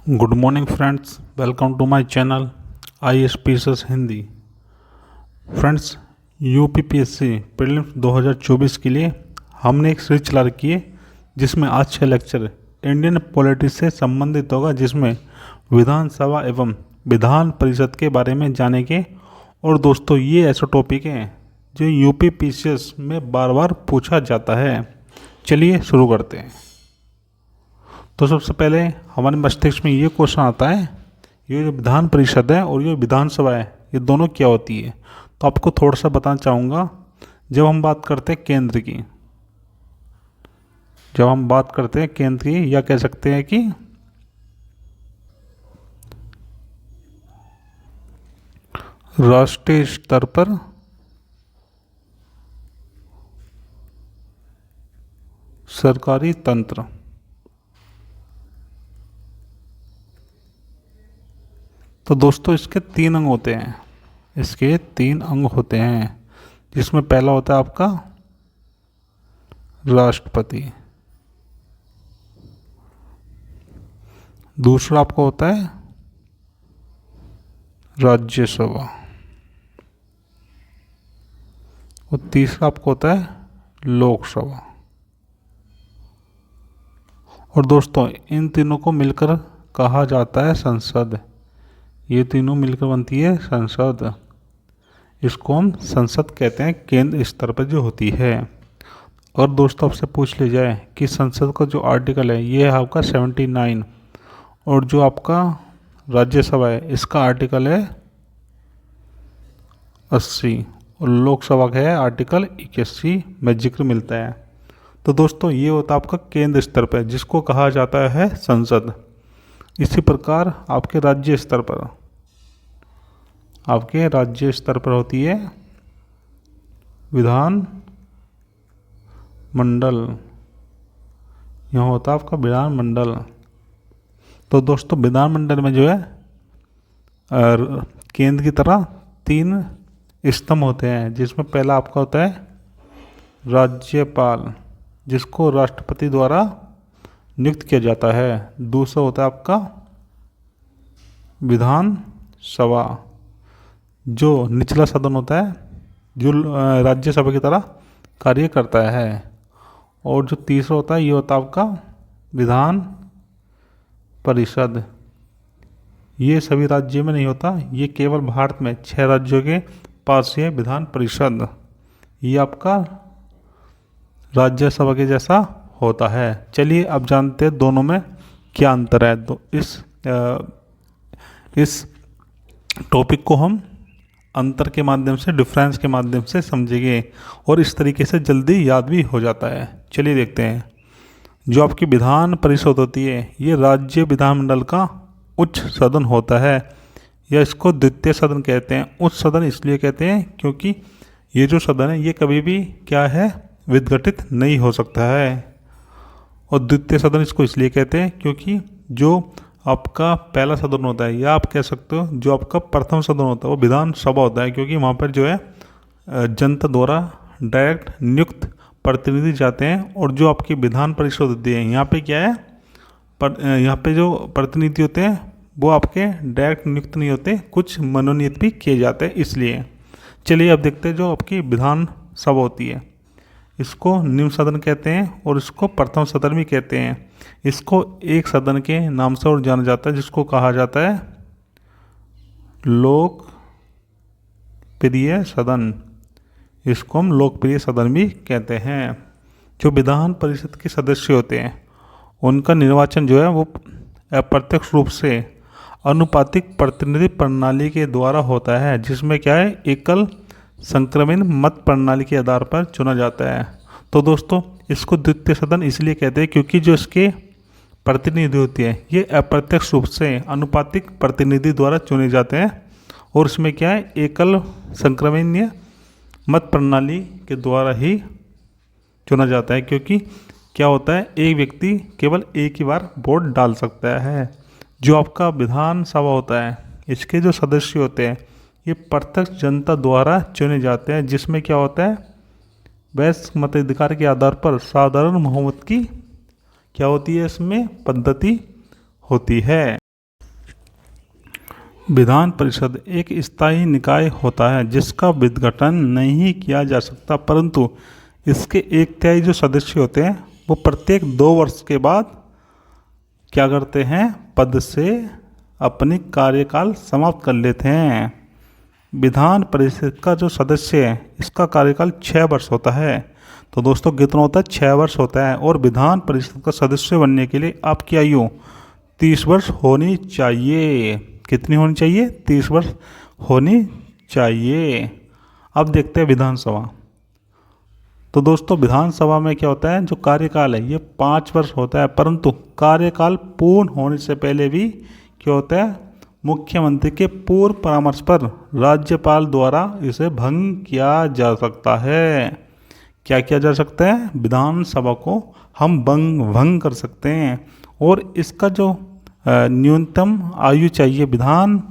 Good morning friends, welcome to my channel ISPSS Hindi. Friends, UPPSC prelims 2024 के लिए हमने एक सीरीज चला रखी है जिसमें आज का लेक्चर इंडियन पॉलिटिक्स से संबंधित होगा, जिसमें विधानसभा एवं विधान परिषद के बारे में जानेंगे। और दोस्तों, ये ऐसा टॉपिक है जो UPPSS में बार बार पूछा जाता है। चलिए शुरू करते हैं। तो सबसे पहले हमारे मस्तिष्क में ये क्वेश्चन आता है, ये जो विधान परिषद है और ये विधानसभा है, ये दोनों क्या होती है। तो आपको थोड़ा सा बताना चाहूँगा। जब हम बात करते हैं केंद्र की, या कह सकते हैं कि राष्ट्रीय स्तर पर सरकारी तंत्र, तो दोस्तों इसके 3 अंग होते हैं। जिसमें पहला होता है आपका राष्ट्रपति, दूसरा आपका होता है राज्यसभा, और तीसरा आपका होता है लोकसभा। और दोस्तों, इन तीनों को मिलकर कहा जाता है संसद। ये तीनों मिलकर बनती है संसद। इसको हम संसद कहते हैं, केंद्र स्तर पर जो होती है। और दोस्तों, आपसे पूछ लिया जाए कि संसद का जो आर्टिकल है ये है आपका 79, और जो आपका राज्यसभा है इसका आर्टिकल है 80, और लोकसभा का है आर्टिकल 81 में जिक्र मिलता है। तो दोस्तों, ये होता है आपका केंद्र स्तर पर, जिसको कहा जाता है संसद। इसी प्रकार आपके राज्य स्तर पर होती है विधान मंडल। यहाँ होता है आपका विधान मंडल। तो दोस्तों, विधान मंडल में जो है केंद्र की तरह 3 स्तंभ होते हैं, जिसमें पहला आपका होता है राज्यपाल, जिसको राष्ट्रपति द्वारा नियुक्त किया जाता है। दूसरा होता है आपका विधान सभा, जो निचला सदन होता है, जो राज्यसभा की तरह कार्य करता है। और जो तीसरा होता है, ये होता है आपका विधान परिषद। ये सभी राज्यों में नहीं होता, ये केवल भारत में 6 राज्यों के पास ही है विधान परिषद। ये आपका राज्यसभा के जैसा होता है। चलिए अब जानते हैं दोनों में क्या अंतर है। तो इस टॉपिक को हम अंतर के माध्यम से, डिफरेंस के माध्यम से समझेंगे, और इस तरीके से जल्दी याद भी हो जाता है। चलिए देखते हैं। जो आपकी विधान परिषद होती है, ये राज्य विधानमंडल का उच्च सदन होता है, या इसको द्वितीय सदन कहते हैं। उच्च सदन इसलिए कहते हैं क्योंकि ये जो सदन है ये कभी भी क्या है, विघटित नहीं हो सकता है। और द्वितीय सदन इसको इसलिए कहते हैं क्योंकि जो आपका पहला सदन होता है, या आप कह सकते हो जो आपका प्रथम सदन होता है वो विधानसभा होता है, क्योंकि वहाँ पर जो है जनता द्वारा डायरेक्ट नियुक्त प्रतिनिधि जाते हैं। और जो आपकी विधान परिषद होती है, यहाँ पे क्या है, यहाँ पे जो प्रतिनिधि होते हैं वो आपके डायरेक्ट नियुक्त नहीं होते, कुछ मनोनीत भी किए जाते हैं। इसलिए चलिए अब देखते हैं। जो आपकी विधानसभा होती है इसको निम्न सदन कहते हैं, और इसको प्रथम सदन भी कहते हैं। इसको एक सदन के नाम से और जाना जाता है, जिसको कहा जाता है लोकप्रिय सदन। इसको हम लोकप्रिय सदन भी कहते हैं। जो विधान परिषद के सदस्य होते हैं उनका निर्वाचन जो है वो अप्रत्यक्ष रूप से अनुपातिक प्रतिनिधि प्रणाली के द्वारा होता है, जिसमें क्या है, एकल संक्रमण मत प्रणाली के आधार पर चुना जाता है। तो दोस्तों, इसको द्वितीय सदन इसलिए कहते हैं क्योंकि जो इसके प्रतिनिधि होते हैं ये अप्रत्यक्ष रूप से अनुपातिक प्रतिनिधि द्वारा चुने जाते हैं, और इसमें क्या है, एकल संक्रमणीय मत प्रणाली के द्वारा ही चुना जाता है। क्योंकि क्या होता है, एक व्यक्ति केवल एक ही बार वोट डाल सकता है। जो आपका विधानसभा होता है इसके जो सदस्य होते हैं ये प्रत्यक्ष जनता द्वारा चुने जाते हैं, जिसमें क्या होता है, वैश्विक मताधिकार के आधार पर साधारण बहुमत की क्या होती है, इसमें पद्धति होती है। विधान परिषद एक स्थायी निकाय होता है जिसका विघटन नहीं किया जा सकता, परंतु इसके एक तिहाई जो सदस्य होते हैं वो प्रत्येक 2 वर्ष के बाद क्या करते हैं, पद से अपनी कार्यकाल समाप्त कर लेते हैं। विधान परिषद का जो सदस्य है इसका कार्यकाल 6 वर्ष होता है। तो दोस्तों कितना होता है, 6 वर्ष होता है। और विधान परिषद का सदस्य बनने के लिए आपकी आयु 30 वर्ष होनी चाहिए। कितनी होनी चाहिए, 30 वर्ष होनी चाहिए। अब देखते हैं विधानसभा। तो दोस्तों विधानसभा में क्या होता है, जो कार्यकाल है ये 5 वर्ष होता है, परंतु कार्यकाल पूर्ण होने से पहले भी क्या होता है, मुख्यमंत्री के पूर्व परामर्श पर राज्यपाल द्वारा इसे भंग किया जा सकता है। क्या किया जा सकता है, विधानसभा को हम भंग कर सकते हैं। और इसका जो न्यूनतम आयु चाहिए विधान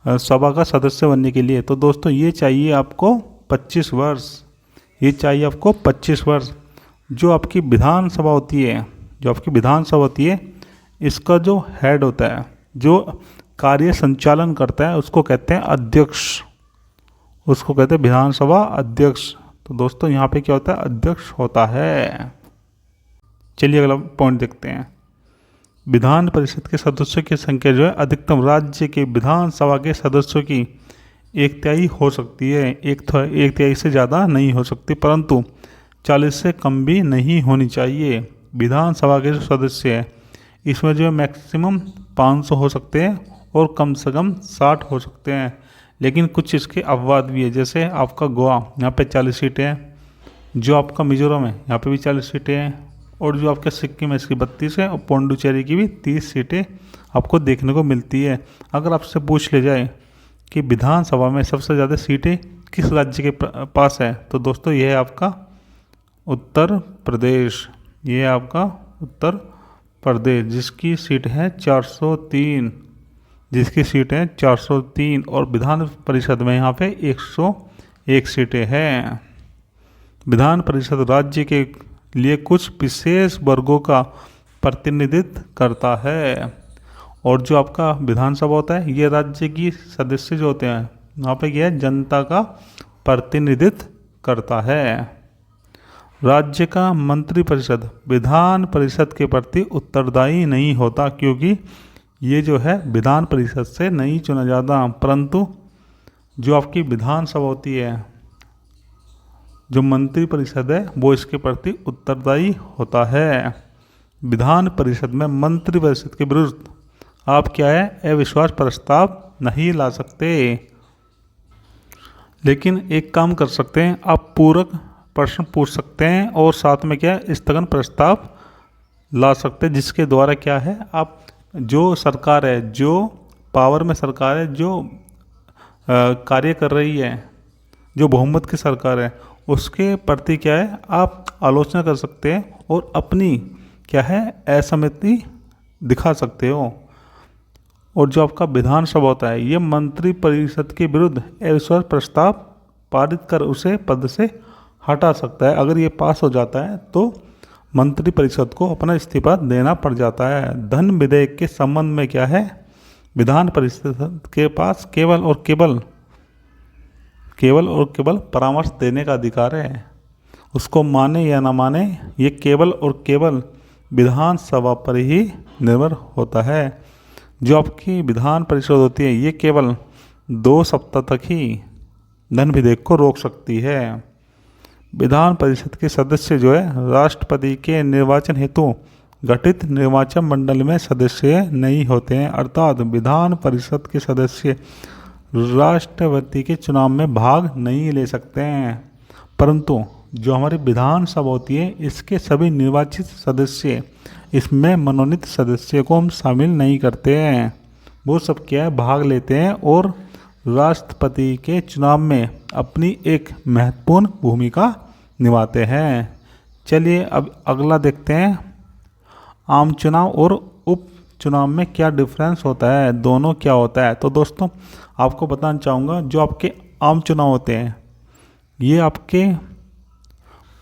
सभा का सदस्य बनने के लिए, तो दोस्तों ये चाहिए आपको 25 वर्ष। ये चाहिए आपको 25 वर्ष। जो आपकी विधानसभा होती है, जो आपकी विधानसभा होती है, इसका जो हेड होता है, जो कार्य संचालन करता है, उसको कहते हैं अध्यक्ष। उसको कहते हैं विधानसभा अध्यक्ष। तो दोस्तों यहाँ पे क्या होता है, अध्यक्ष होता है। चलिए अगला पॉइंट देखते हैं। विधान परिषद के सदस्यों की संख्या जो है अधिकतम राज्य के विधानसभा के सदस्यों की 1/3 हो सकती है। 1/3 से ज़्यादा नहीं हो सकती, परंतु 40 से कम भी नहीं होनी चाहिए। विधानसभा के जो सदस्य हैं इसमें जो है मैक्सिमम 500 हो सकते हैं और कम से कम 60 हो सकते हैं। लेकिन कुछ इसके अपवाद भी है, जैसे आपका गोवा, यहाँ पे 40 सीटें हैं। जो आपका मिजोरम है यहाँ पे भी 40 सीटें हैं। और जो आपका सिक्किम है इसकी 32 है। और पौंडुचेरी की भी 30 सीटें आपको देखने को मिलती है। अगर आपसे पूछ ले जाए कि विधानसभा में सबसे ज़्यादा सीटें किस राज्य के पास है, तो दोस्तों ये है आपका उत्तर प्रदेश। ये है आपका उत्तर प्रदेश, जिसकी सीट है 403, जिसकी सीट है 403। और विधान परिषद में यहाँ पे 101 सीटें हैं। विधान परिषद राज्य के लिए कुछ विशेष वर्गों का प्रतिनिधित्व करता है। और जो आपका विधानसभा होता है ये राज्य की सदस्य जो होते हैं वहाँ पे क्या है, जनता का प्रतिनिधित्व करता है। राज्य का मंत्रिपरिषद विधान परिषद के प्रति उत्तरदायी नहीं होता, क्योंकि ये जो है विधान परिषद से नहीं चुना जाता, परंतु जो आपकी विधानसभा होती है, जो मंत्रिपरिषद है, वो इसके प्रति उत्तरदायी होता है। विधान परिषद में मंत्रिपरिषद के विरुद्ध आप क्या है, अविश्वास प्रस्ताव नहीं ला सकते। लेकिन एक काम कर सकते हैं, आप पूरक प्रश्न पूछ सकते हैं और साथ में क्या है, स्थगन प्रस्ताव ला सकते हैं, जिसके द्वारा क्या है, आप जो सरकार है, जो पावर में सरकार है, जो कार्य कर रही है, जो बहुमत की सरकार है, उसके प्रति क्या है, आप आलोचना कर सकते हैं और अपनी क्या है, असहमति दिखा सकते हो। और जो आपका विधानसभा होता है ये मंत्रिपरिषद के विरुद्ध अविश्वास प्रस्ताव पारित कर उसे पद से हटा सकता है। अगर ये पास हो जाता है तो मंत्रिपरिषद को अपना इस्तीफा देना पड़ जाता है। धन विधेयक के संबंध में क्या है, विधान परिषद के पास केवल और केवल परामर्श देने का अधिकार है। उसको माने या ना माने ये केवल और केवल विधानसभा पर ही निर्भर होता है। जो आपकी विधान परिषद होती है ये केवल 2 सप्ताह तक ही धन विधेयक को रोक सकती है। विधान परिषद के सदस्य जो है राष्ट्रपति के निर्वाचन हेतु गठित निर्वाचन मंडल में सदस्य नहीं होते हैं, अर्थात विधान परिषद के सदस्य राष्ट्रपति के चुनाव में भाग नहीं ले सकते हैं। परंतु जो हमारी विधानसभा होती है इसके सभी निर्वाचित सदस्य, इसमें मनोनीत सदस्य को हम शामिल नहीं करते हैं। वो सब क्या है, भाग लेते हैं और राष्ट्रपति के चुनाव में अपनी एक महत्वपूर्ण भूमिका निभाते हैं। चलिए अब अगला देखते हैं, आम चुनाव और उप चुनाव में क्या डिफरेंस होता है, दोनों क्या होता है। तो दोस्तों आपको बताना चाहूँगा, जो आपके आम चुनाव होते हैं ये आपके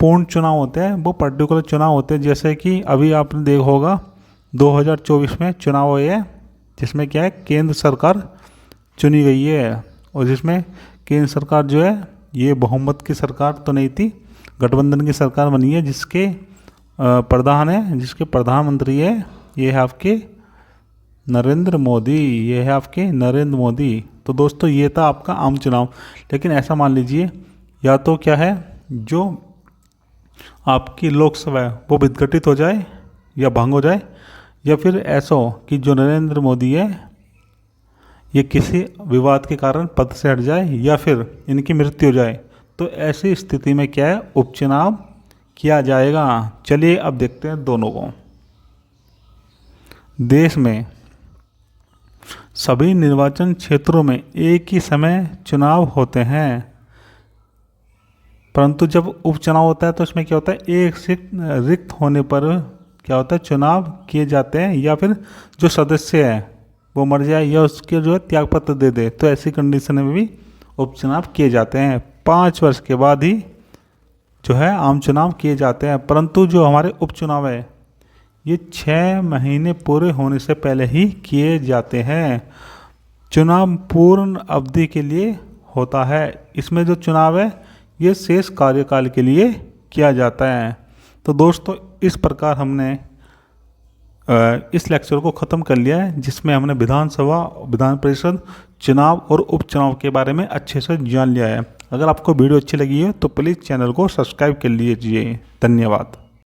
पूर्ण चुनाव होते हैं, वो पर्टिकुलर चुनाव होते हैं। जैसे कि अभी आपने देखा होगा 2024 में चुनाव हुए हैं, जिसमें क्या है, केंद्र सरकार चुनी गई है, और जिसमें केंद्र सरकार जो है ये बहुमत की सरकार तो नहीं थी, गठबंधन की सरकार बनी है, जिसके प्रधानमंत्री है ये है आपके नरेंद्र मोदी, ये है आपके नरेंद्र मोदी। तो दोस्तों ये था आपका आम चुनाव। लेकिन ऐसा मान लीजिए, या तो क्या है, जो आपकी लोकसभा है वो विघटित हो जाए या भंग हो जाए, या फिर ऐसा हो कि जो नरेंद्र मोदी है ये किसी विवाद के कारण पद से हट जाए या फिर इनकी मृत्यु हो जाए, तो ऐसी स्थिति में क्या है, उपचुनाव किया जाएगा। चलिए अब देखते हैं दोनों को। देश में सभी निर्वाचन क्षेत्रों में एक ही समय चुनाव होते हैं, परंतु जब उपचुनाव होता है तो इसमें क्या होता है, एक सीट रिक्त होने पर क्या होता है, चुनाव किए जाते हैं, या फिर जो सदस्य है वो मर जाए या उसके जो है त्यागपत्र दे दे, तो ऐसी कंडीशन में भी उपचुनाव किए जाते हैं। 5 वर्ष के बाद ही जो है आम चुनाव किए जाते हैं। परंतु जो हमारे उपचुनाव है ये 6 महीने पूरे होने से पहले ही किए जाते हैं। चुनाव पूर्ण अवधि के लिए होता है। इसमें जो चुनाव है ये शेष कार्यकाल के लिए किया जाता है। तो दोस्तों इस प्रकार हमने इस लेक्चर को ख़त्म कर लिया है, जिसमें हमने विधानसभा, विधान परिषद, चुनाव और उपचुनाव के बारे में अच्छे से जान लिया है। अगर आपको वीडियो अच्छी लगी है तो प्लीज़ चैनल को सब्सक्राइब कर लीजिए। धन्यवाद।